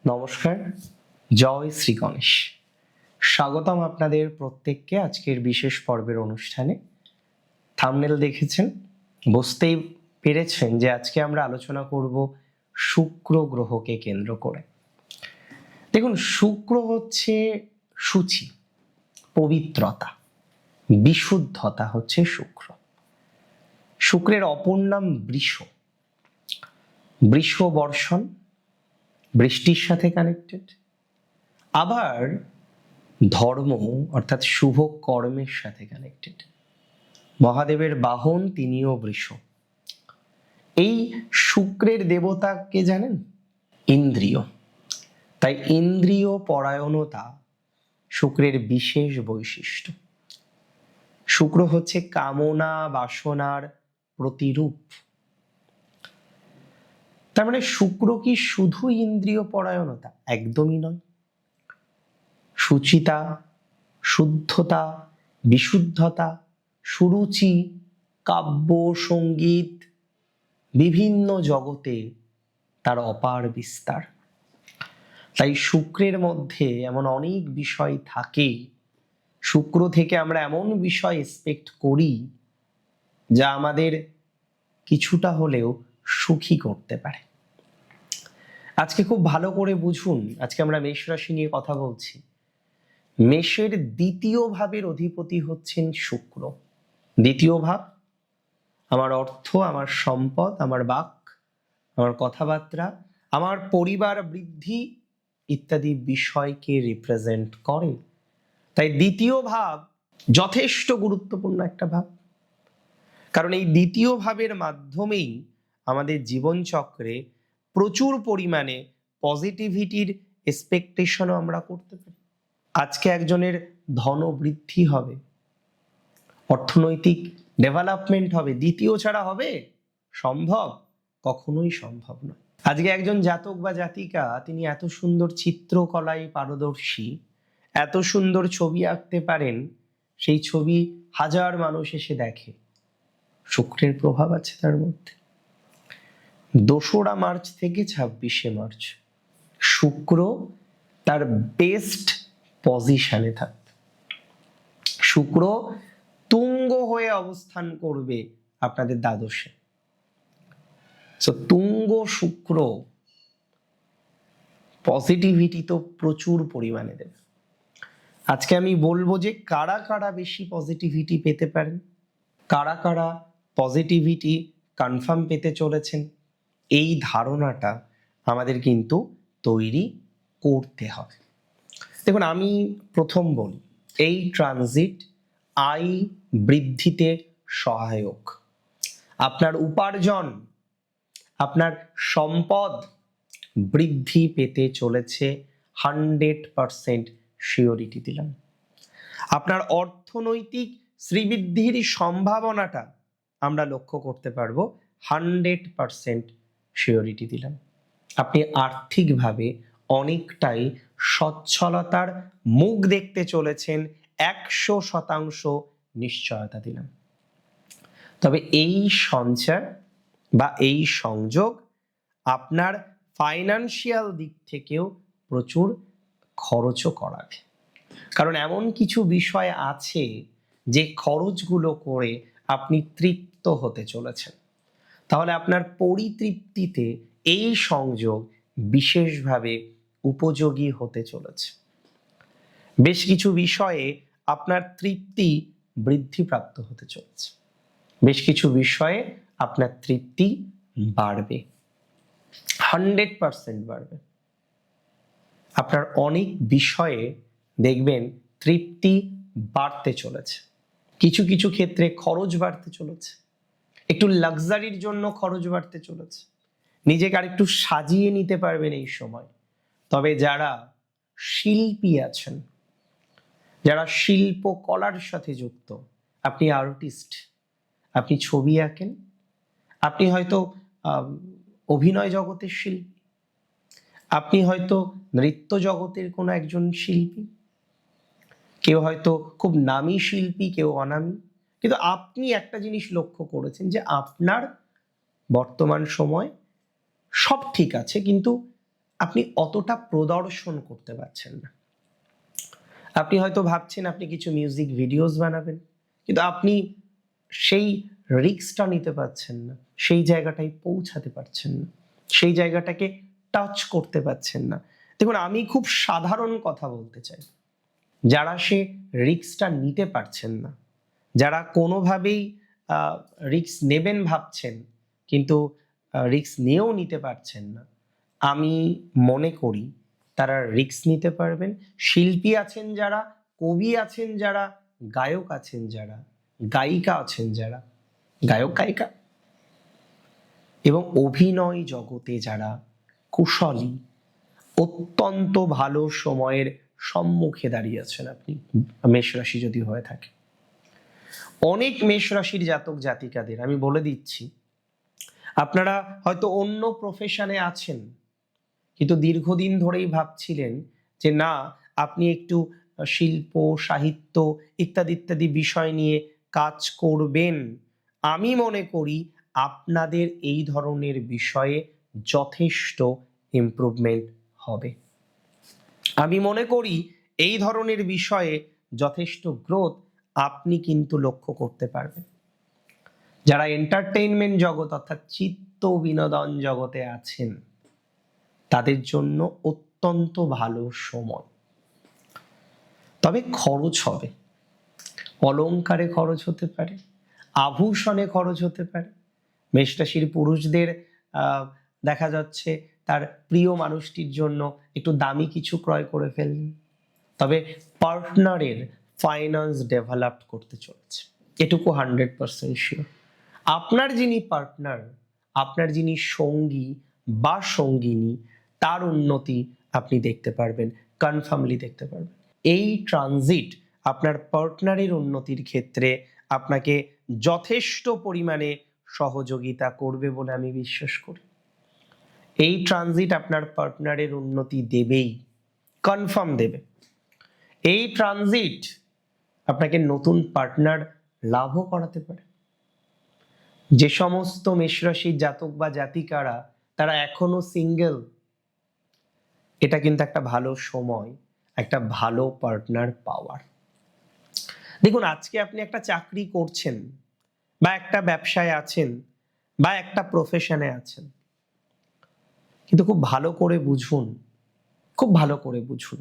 নমস্কার, জয় শ্রী গণেশ। স্বাগতম আপনাদের প্রত্যেককে আজকের বিশেষ পর্বের অনুষ্ঠানে। থাম্বনেল দেখেছেন, বুঝতেই পেরেছেন যে আজকে আমরা আলোচনা করব শুক্র গ্রহকে কেন্দ্র করে। দেখুন, শুক্র হচ্ছে শুচি, পবিত্রতা, বিশুদ্ধতা হচ্ছে শুক্র। শুক্রের অপর নাম বৃষ। বৃষ বর্ষণ, বৃষ্টির সাথে কানেক্টেড। আবার ধর্ম অর্থাৎ শুভ কর্মের সাথে কানেক্টেড। মহাদেবের বাহন, তিনিও বৃষ। এই শুক্রের দেবতা কে জানেন? ইন্দ্রিয়। তাই ইন্দ্রিয় পরায়ণতা শুক্রের বিশেষ বৈশিষ্ট্য। শুক্র হচ্ছে কামনা বাসনার প্রতিরূপ। তার মানে শুক্র কি শুধু ইন্দ্রিয় পরায়ণতা? একদমই নয়। সুচিতা, শুদ্ধতা, বিশুদ্ধতা, সুরুচি, কাব্য, সঙ্গীত, বিভিন্ন জগতে তার অপার বিস্তার। তাই শুক্রের মধ্যে এমন অনেক বিষয় থাকে, শুক্র থেকে আমরা এমন বিষয় এক্সপেক্ট করি যা আমাদের কিছুটা হলেও সুখী করতে পারে। আজকে খুব ভালো করে বুঝুন, আজকে আমরা মেষ রাশি নিয়ে কথা বলছি। মেষের দ্বিতীয় ভাবের অধিপতি হচ্ছেন শুক্র। দ্বিতীয় ভাব আমার অর্থ, আমার সম্পদ, আমার বাক, আমার কথাবার্তা, আমার পরিবার বৃদ্ধি ইত্যাদি বিষয়কে রিপ্রেজেন্ট করে। তাই দ্বিতীয় ভাব যথেষ্ট গুরুত্বপূর্ণ একটা ভাব, কারণ এই দ্বিতীয় ভাবের মাধ্যমেই আমাদের জীবনচক্রে প্রচুর পরিমাণে পজিটিভিটির এক্সপেকটেশনও আমরা করতে পারি। আজকে একজনের ধন বৃদ্ধি হবে, অর্থনৈতিক ডেভেলপমেন্ট হবে, দ্বিতীয় ছাড়া হবে সম্ভব? কখনোই সম্ভব নয়। আজকে একজন জাতক বা জাতিকা তিনি এত সুন্দর চিত্রকলায় পারদর্শী, এত সুন্দর ছবি আঁকতে পারেন, সেই ছবি হাজার মানুষ এসে দেখে, শুক্রের প্রভাব আছে তার মধ্যে। 2রা মার্চ থেকে 26শে মার্চ শুক্র তার বেস্ট পজিশনে থাকবে। শুক্র তুঙ্গ হয়ে অবস্থান করবে আপনাদের দ্বাদশে। তুঙ্গ শুক্র পজিটিভিটি তো প্রচুর পরিমাণে দেবে। আজকে আমি বলবো যে কারা কারা বেশি পজিটিভিটি পেতে পারেন, কারা কারা পজিটিভিটি কনফার্ম পেতে চলেছেন, এই ধারণাটা আমাদের কিন্তু তৈরি করতে হবে। দেখুন, আমি প্রথম বলি, এই ট্রানজিট আয় বৃদ্ধিতে সহায়ক। আপনার উপার্জন, আপনার সম্পদ বৃদ্ধি পেতে চলেছে, 100% শিওরিটি দিলাম। আপনার অর্থনৈতিক শ্রীবৃদ্ধির সম্ভাবনাটা আমরা লক্ষ্য করতে পারবো, 100% শিওরিটি দিলাম। আপনি আর্থিকভাবে অনেকটাই সচ্ছলতার মুখ দেখতে চলেছেন, 100% নিশ্চয়তা দিলাম। তবে এই সঞ্চার বা এই সংযোগ আপনার ফাইনান্সিয়াল দিক থেকেও প্রচুর খরচও করাবে, কারণ এমন কিছু বিষয় আছে যে খরচগুলো করে আপনি তৃপ্ত হতে চলেছেন। তাহলে আপনার পরিতৃপ্তিতে এই সংযোগ বিশেষভাবে উপযোগী হতে চলেছে। বেশ কিছু বিষয়ে আপনার তৃপ্তি বৃদ্ধিপ্রাপ্ত হতে চলেছে, বেশ কিছু বিষয়ে আপনার তৃপ্তি বাড়বে, 100% বাড়বে। আপনার অনেক বিষয়ে দেখবেন তৃপ্তি বাড়তে চলেছে। কিছু কিছু ক্ষেত্রে খরচ বাড়তে চলেছে, একটু লাক্সারির জন্য খরচ বাড়তে চলেছে, নিজেকে আরেকটু সাজিয়ে নিতে পারবেন এই সময়। তবে যারা শিল্পী আছেন, যারা শিল্পকলার সাথে যুক্ত, আপনি আর্টিস্ট, আপনি ছবি আঁকেন, আপনি হয়তো অভিনয় জগতের শিল্পী, আপনি হয়তো নৃত্য জগতের কোনো একজন শিল্পী, কেউ হয়তো খুব নামী শিল্পী, কেউ অনামী, কিন্তু আপনি একটা জিনিস লক্ষ্য করেছেন যে আপনার বর্তমান সময় সব ঠিক আছে, কিন্তু আপনি অতটা প্রদর্শন করতে পারছেন না। আপনি হয়তো ভাবছেন আপনি কিছু মিউজিক ভিডিওস বানাবেন, কিন্তু আপনি সেই রিস্কটা নিতে পারছেন না, সেই জায়গাটায় পৌঁছাতে পারছেন না, সেই জায়গাটাকে টাচ করতে পারছেন না। দেখুন, আমি খুব সাধারণ কথা বলতে চাই। যারা সে রিস্কটা নিতে পারছেন না, যারা কোনোভাবেই রিস্ক নেবেন ভাবছেন কিন্তু রিস্ক নিয়েও নিতে পারছেন না, আমি মনে করি তারা রিস্ক নিতে পারবেন। শিল্পী আছেন যারা, কবি আছেন যারা, গায়ক আছেন যারা, গায়িকা আছেন যারা, গায়ক গায়িকা, এবং অভিনয় জগতে যারা কুশলী, অত্যন্ত ভালো সময়ের সম্মুখে দাঁড়িয়ে আছেন আপনি, মেষ রাশি যদি হয়ে থাকে। অনেক মেষ রাশির জাতক জাতিকাদের আমি বলে দিচ্ছি, আপনারা হয়তো অন্য প্রফেশনে আছেন, কিন্তু দীর্ঘদিন ধরেই ভাবছিলেন যে না, আপনি একটু শিল্প, সাহিত্য ইত্যাদি ইত্যাদি বিষয় নিয়ে কাজ করবেন। আমি মনে করি আপনাদের এই ধরনের বিষয়ে যথেষ্ট ইমপ্রুভমেন্ট হবে। আমি মনে করি এই ধরনের বিষয়ে যথেষ্ট গ্রোথ আপনি কিন্তু লক্ষ্য করতে পারবেন। যারা এন্টারটেইনমেন্ট জগৎ অর্থাৎ চিত্ত বিনোদন জগতে আছেন, তাদের জন্য অত্যন্ত ভালো সময়। তবে খরচ হবে, অলংকারে খরচ হতে পারে, আভূষণে খরচ হতে পারে। মেষ রাশির পুরুষদের দেখা যাচ্ছে তার প্রিয় মানুষটির জন্য একটু দামি কিছু ক্রয় করে ফেললেন। তবে পার্টনারের ফাইন্যান্স ডেভেলপ করতে চলেছে, এটুকু 100% শিওর। আপনার যিনি পার্টনার, আপনার যিনি সঙ্গী বা সঙ্গিনী, তার উন্নতি আপনি দেখতে পারবেন, কনফার্মলি দেখতে পারবেন। এই ট্রানজিট আপনার পার্টনারের উন্নতির ক্ষেত্রে আপনাকে যথেষ্ট পরিমাণে সহযোগিতা করবে বলে আমি বিশ্বাস করি। এই ট্রানজিট আপনার পার্টনারের উন্নতি দেবেই, কনফার্ম দেবে। এই ট্রানজিট আপনাকে নতুন পার্টনার লাভও করাতে পারে। যে সমস্ত মেষরাশির জাতক বা জাতিকারা তারা এখনো সিঙ্গেল, এটা কিন্তু একটা ভালো সময় একটা ভালো পার্টনার পাওয়ার। দেখুন, আজকে আপনি একটা চাকরি করছেন বা একটা ব্যবসায় আছেন বা একটা প্রফেশনে আছেন, কিন্তু খুব ভালো করে বুঝুন, খুব ভালো করে বুঝুন,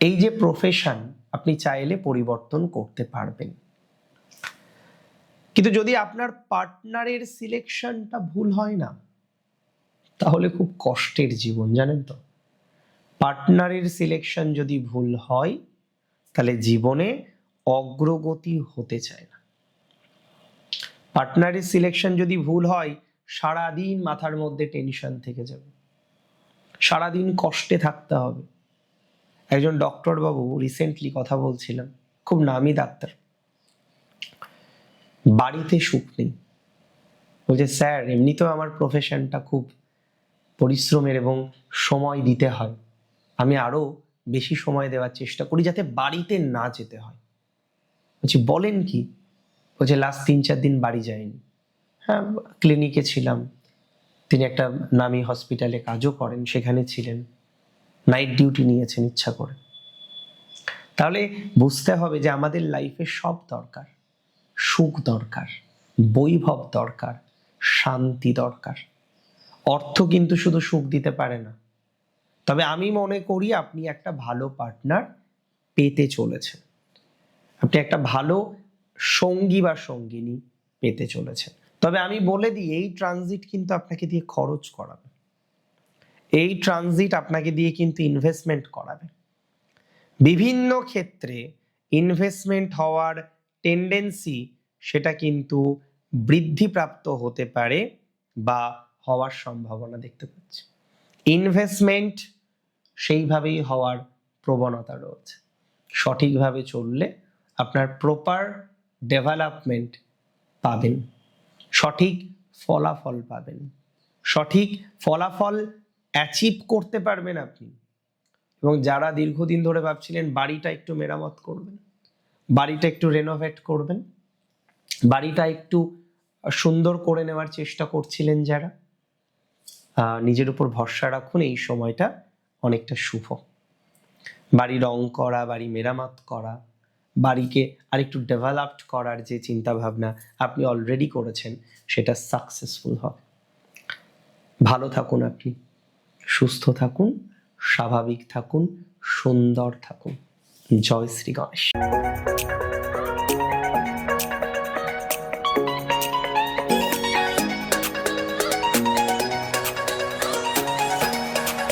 এই যে প্রফেশন আপনি চাইলে পরিবর্তন করতে পারবেন, কিন্তু যদি আপনার পার্টনারের সিলেকশনটা ভুল হয় না, তাহলে খুব কষ্টের জীবন, জানেন তো। পার্টনারের সিলেকশন যদি ভুল হয়, তাহলে জীবনে অগ্রগতি হতে চায় না। পার্টনারের সিলেকশন যদি ভুল হয়, সারাদিন মাথার মধ্যে টেনশন থেকে যাবে, সারাদিন কষ্টে থাকতে হবে। একজন ডক্টর বাবু রিসেন্টলি কথা বলছিলাম, খুব নামি ডাক্তার, বাড়িতে সুখ নেই। বলছে, স্যার এমনিতেও আমার প্রফেশনটা খুব পরিশ্রমের এবং সময় দিতে হয়, আমি আরো বেশি সময় দেওয়ার চেষ্টা করি যাতে বাড়িতে না যেতে হয়। বলছি, বলেন কি? বলছে, লাস্ট 3-4 দিন বাড়ি যায়নি। হ্যাঁ, ক্লিনিকে ছিলাম, তিনি একটা নামি হসপিটালে কাজও করেন, সেখানে ছিলেন, নাইট ডিউটি নিয়েছেন ইচ্ছা করে। তাহলে বুঝতে হবে যে আমাদের লাইফে সব দরকার, সুখ দরকার, বৈভব দরকার, শান্তি দরকার। অর্থ কিন্তু শুধু সুখ দিতে পারে না। তবে আমি মনে করি আপনি একটা ভালো পার্টনার পেতে চলেছেন, আপনি একটা ভালো সঙ্গী বা সঙ্গিনী পেতে চলেছেন। তবে আমি বলে দিই, এই ট্রানজিট কিন্তু আপনাকে দিয়ে খরচ করাবে, এই ট্রানজিট আপনাকে দিয়ে কিন্তু ইনভেস্টমেন্ট করাবে। বিভিন্ন ক্ষেত্রে ইনভেস্টমেন্ট হওয়ার টেন্ডেন্সি সেটা কিন্তু বৃদ্ধিপ্রাপ্ত হতে পারে বা হওয়ার সম্ভাবনা দেখতে পাচ্ছি। ইনভেস্টমেন্ট সেইভাবেই হওয়ার প্রবণতা রয়েছে। সঠিকভাবে চললে আপনার প্রপার ডেভেলপমেন্ট পাবেন, সঠিক ফলাফল পাবেন, সঠিক ফলাফল অ্যাচিভ করতে পারবেন আপনি। এবং যারা দীর্ঘদিন ধরে ভাবছিলেন বাড়িটা একটু মেরামত করবেন, বাড়িটা একটু রেনোভেট করবেন, বাড়িটা একটু সুন্দর করে নেওয়ার চেষ্টা করছিলেন যারা, নিজের উপর ভরসা রাখুন, এই সময়টা অনেকটা শুভ। বাড়ি রং করা, বাড়ি মেরামত করা, বাড়িকে আরেকটু ডেভেলপড করার যে চিন্তা ভাবনা আপনি অলরেডি করেছেন সেটা সাকসেসফুল হবে। ভালো থাকুন, আপনি সুস্থ থাকুন, স্বাভাবিক থাকুন, সুন্দর থাকুন। জয় শ্রী গণেশ।